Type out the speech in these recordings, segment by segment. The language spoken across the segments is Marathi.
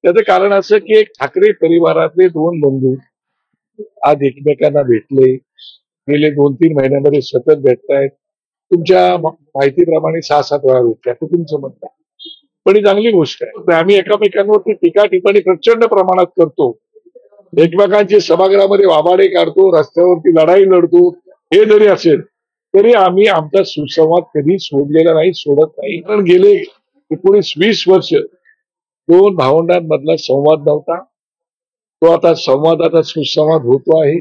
त्याचं कारण असं की एक ठाकरे परिवारातले दोन बंधू आज एकमेकांना भेटले. गेले 2-3 महिन्यामध्ये सतत भेटतायत. तुमच्या माहितीप्रमाणे 6-7 वेळा भेटले असं तुमचं म्हणणं आहे. पण ही चांगली गोष्ट आहे. आम्ही एकमेकांवरती टीका टिप्पणी प्रचंड प्रमाणात करतो. एकमेकांचे सभागृहामध्ये वाबाडे काढतो, रस्त्यावरती लढाई लढतो. हे जरी असेल तरी आम्ही आमचा सुसंवाद कधी सोडलेला नाही, सोडत नाही. कारण गेले 19-20 वर्ष दोन भावंडांमधला संवाद नव्हता. तो आता संवादाचा सुसंवाद होतो आहे.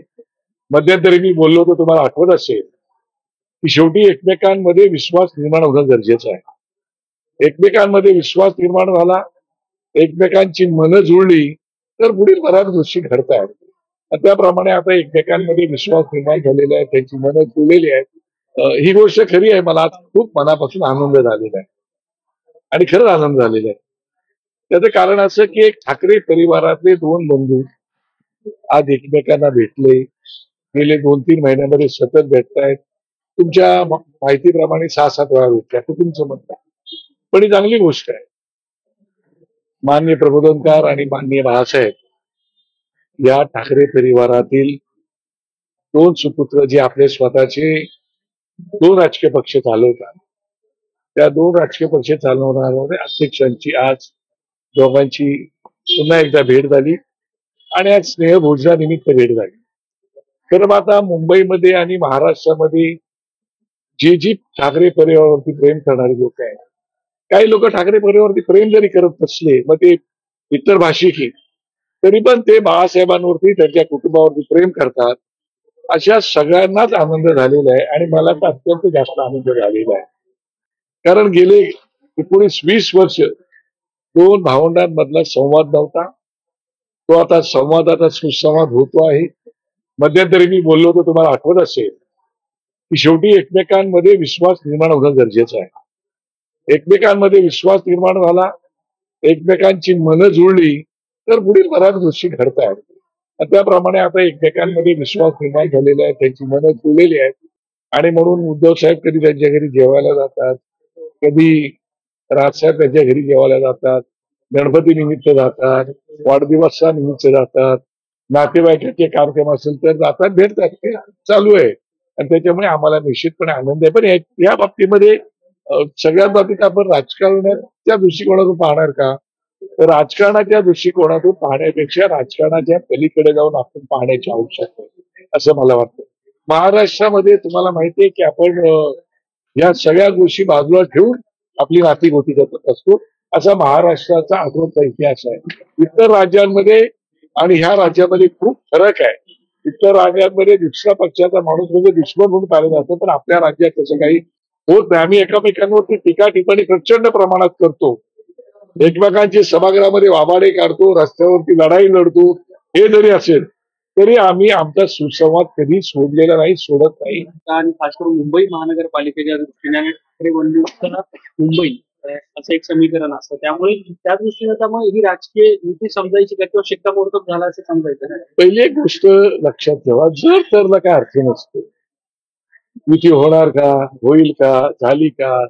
मध्यंतरी मी बोललो होतो, तुम्हाला आठवत असेल की शेवटी एकमेकांमध्ये विश्वास निर्माण होणं गरजेचं आहे. एकमेकांमध्ये विश्वास निर्माण झाला, एकमेकांची मनं जुळली तर पुढील बऱ्याच गोष्टी घडतायत. त्याप्रमाणे आता एकमेकांमध्ये विश्वास निर्माण झालेला आहे, त्यांची मनं जुळलेली आहेत. ही गोष्ट खरी आहे. मला आज खूप मनापासून आनंद झालेला आहे आणि खरंच आनंद झालेला आहे. त्याचं कारण असं की एक ठाकरे परिवारातले दोन बंधू आज एकमेकांना भेटले. गेले 2-3 महिन्यामध्ये सतत भेटतायत. तुमच्या माहितीप्रमाणे 6-7 वेळा भेटले असं तुमचं म्हणणं आहे. पण ही चांगली गोष्ट आहे. माननीय प्रबोधनकार आणि माननीय बाळासाहेब या ठाकरे परिवारातील दोन सुपुत्र जे आपले स्वतःचे 2 राजकीय पक्ष चालवतात, त्या 2 राजकीय पक्ष चालवणाऱ्या अध्यक्षांची आज दोघांची पुन्हा एकदा भेट झाली आणि आज स्नेहभोजनानिमित्त भेट झाली. तर मग आता मुंबईमध्ये आणि महाराष्ट्रामध्ये जी ठाकरे परिवारावरती प्रेम करणारी लोक आहेत, काही लोक ठाकरे परिवारावरती प्रेम जरी करत नसले, मग ते इतर भाषिक तरी पण ते बाळासाहेबांवरती त्यांच्या कुटुंबावरती प्रेम करतात. अशा सगळ्यांनाच आनंद झालेला आहे आणि मला तर अत्यंत जास्त आनंद झालेला आहे. कारण गेले 19-20 वर्ष दोन भावंडांमधला संवाद नव्हता. तो आता संवादाचा सुसंवाद होतो आहे. मध्यंतरी मी बोललो होतो, तुम्हाला आठवत असेल की शेवटी एकमेकांमध्ये विश्वास निर्माण होणं गरजेचं आहे. एकमेकांमध्ये विश्वास निर्माण झाला, एकमेकांची मनं जुळली तर पुढील बऱ्याच गोष्टी घडतायत. त्याप्रमाणे आता एकमेकांमध्ये विश्वास निर्माण झालेला आहे, त्यांची मनं जुळलेली आहेत. आणि म्हणून उद्धव साहेब कधी त्यांच्या घरी जेवायला जातात, कधी राजसाहेब त्यांच्या घरी जेवायला जातात, गणपती निमित्त जातात, वाढदिवसानिमित्त जातात, नातेवाईकांचे कार्यक्रम असेल तर जातात, भेटतात. हे चालू आहे आणि त्याच्यामुळे आम्हाला निश्चितपणे आनंद आहे. पण या बाबतीमध्ये सगळ्यात बाबतीत आपण राजकारणाच्या दृष्टिकोनातून पाहणार का? तर राजकारणाच्या दृष्टिकोनातून पाहण्यापेक्षा राजकारणाच्या पलीकडे जाऊन आपण पाहण्याची आवश्यकता आहे असं मला वाटतं. महाराष्ट्रामध्ये तुम्हाला माहितीये की आपण या सगळ्या गोष्टी बाजूला ठेवून आपली नातीगोती करत असतो. असा महाराष्ट्राचा आठवणचा इतिहास आहे. इतर राज्यांमध्ये आणि ह्या राज्यामध्ये खूप फरक आहे. इतर राज्यांमध्ये दुसऱ्या पक्षाचा माणूस म्हणजे दुश्मन म्हणून पाहिलं जातं, पण आपल्या राज्यात तसं काही होत नाही. आम्ही एकमेकांवरती टीका टिप्पणी प्रचंड प्रमाणात करतो. एकमेकांचे सभागृहामध्ये वाबाडे काढतो, रस्त्यावरती लढाई लढतो. हे जरी असेल तरी आम्ही आमचा सुसंवाद कधी सोडलेला नाही, सोडत नाही. आणि खास करून मुंबई महानगरपालिकेच्या दृष्टीने ठाकरे बंधूंचं मुंबई असं एक समीकरण असतं. त्यामुळे त्या दृष्टीने आता मग ही राजकीय युती समजायची का किंवा शिक्कामोर्तब झाला असं समजायचं? पहिली एक गोष्ट लक्षात ठेवा, जर तरला काय अर्थ नसतो. युती होणार का, होईल का, झाली का,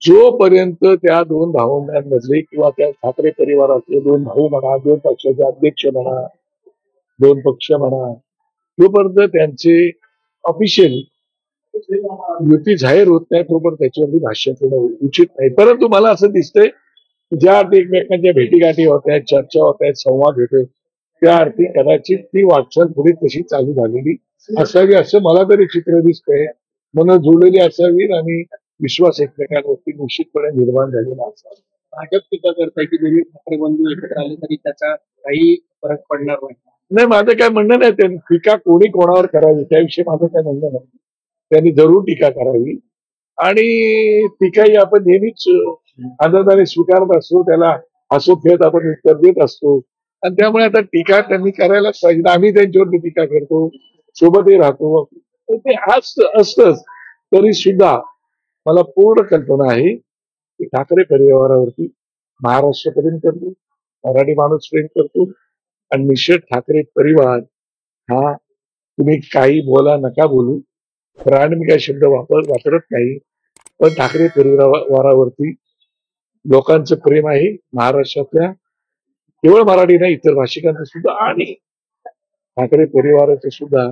जोपर्यंत त्या दोन भावंडांमधले किंवा त्या ठाकरे परिवारातले दोन भाऊ म्हणा, दोन पक्षाचे अध्यक्ष म्हणा, दोन पक्ष म्हणा, जोपर्यंत त्यांचे ऑफिशियली युती जाहीर होत नाही तोपर्यंत त्याच्यावरती भाष्य करणं उचित नाही. परंतु मला असं दिसतंय ज्या अर्थी एकमेकांच्या भेटीगाठी होत आहेत, चर्चा होत आहेत, संवाद होतोय, त्या अर्थी कदाचित ती वाटचाल पुढे तशी चालू झालेली असावी असं मला तरी चित्र दिसतंय. मन जुळलेली असावी आणि विश्वास एकमेकांवरती निश्चितपणे निर्माण झालेला असावा. भाजप टीका करताय की दोन्ही ठाकरे बंधू एकत्र आले तरी त्याचा काही फरक पडणार नाही. नाही, माझं काय म्हणणं नाही. त्यांनी टीका कोणी कोणावर करावी त्याविषयी माझं काय म्हणणं नाही. त्यांनी जरूर टीका करावी आणि टीका ही आपण नेहमीच आनंदाने स्वीकारत असतो, त्याला हसत खेळत आपण उत्तर देत असतो आणि त्यामुळे आता टीका त्यांनी करायलाच पाहिजे. आम्ही त्यांच्यावरती टीका करतो, सोबतही राहतो, ते असतंच. तरी सुद्धा मला पूर्ण कल्पना आहे की ठाकरे परिवारावरती महाराष्ट्र प्रेम करतो, मराठी माणूस प्रेम करतो आणि निश्चित ठाकरे परिवार हा, तुम्ही काही बोला नका बोलू, कारण मी काही शब्द वापरत नाही, पण ठाकरे परिवारावरती लोकांचं प्रेम आहे महाराष्ट्रातल्या केवळ मराठी नाही इतर भाषिकांचं सुद्धा आणि ठाकरे परिवाराचं सुद्धा